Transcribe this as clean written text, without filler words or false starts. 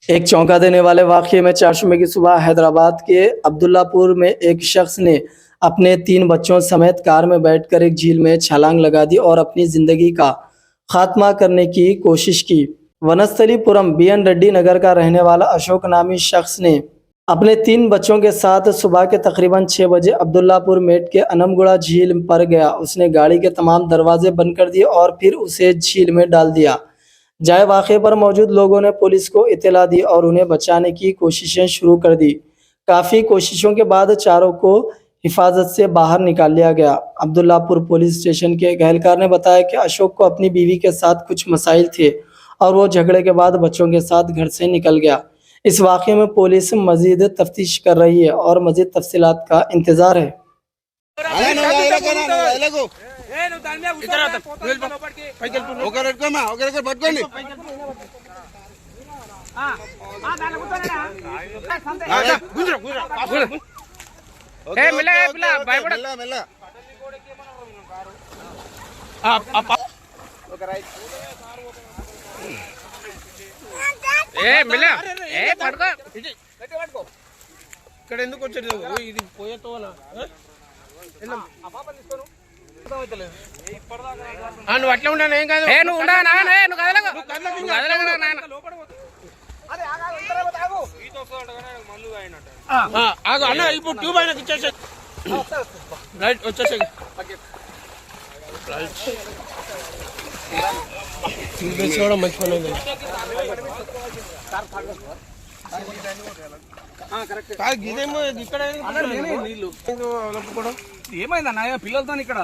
एक चौंका देने वाले वाक़ये में 4 मई की सुबह हैदराबाद के अब्दुल्लापुर में एक शख्स ने अपने 3 बच्चों समेत कार में बैठकर एक झील में छलांग लगा दी और अपनी ज़िंदगी का खात्मा करने की कोशिश की। वनस्थलीपुरम बीएन रेड्डी नगर का रहने वाला अशोक नामी शख्स ने अपने 3 बच्चों के साथ सुबह के तकरीबन 6 बजे अब्दुल्लापुर मेट के अनमगुड़ा झील पर गया। उसने गाड़ी के तमाम दरवाजे बंद कर दिए और फिर उसे झील में डाल दिया। जाए वाक़े पर मौजूद लोगों ने पुलिस को इत्तला दी और उन्हें बचाने की कोशिशें शुरू कर दी। काफ़ी कोशिशों के बाद चारों को हिफाजत से बाहर निकाल लिया गया। अब्दुल्लापुर पुलिस स्टेशन के एक एहलकार ने बताया कि अशोक को अपनी बीवी के साथ कुछ मसाइल थे और वो झगड़े के बाद बच्चों के साथ घर से निकल गया। इस वाक़े में पुलिस मज़ीद तफ्तीश कर रही है और मज़ीद तफसीलात का इंतज़ार है। ఇక్కడ ఎందుకు వచ్చేది ఇది పోయేతో నువ్వు అట్లా ఉన్నా ఏం కాదు నువ్వు అన్న ఇప్పుడు ట్యూబ్ అయినా ఇచ్చేసే రైట్ వచ్చేసే తీసుకోవడం మంచి పని అయింది ఇక్కడ నీళ్ళు ఏమైందన్నా పిల్లలతో ఇక్కడ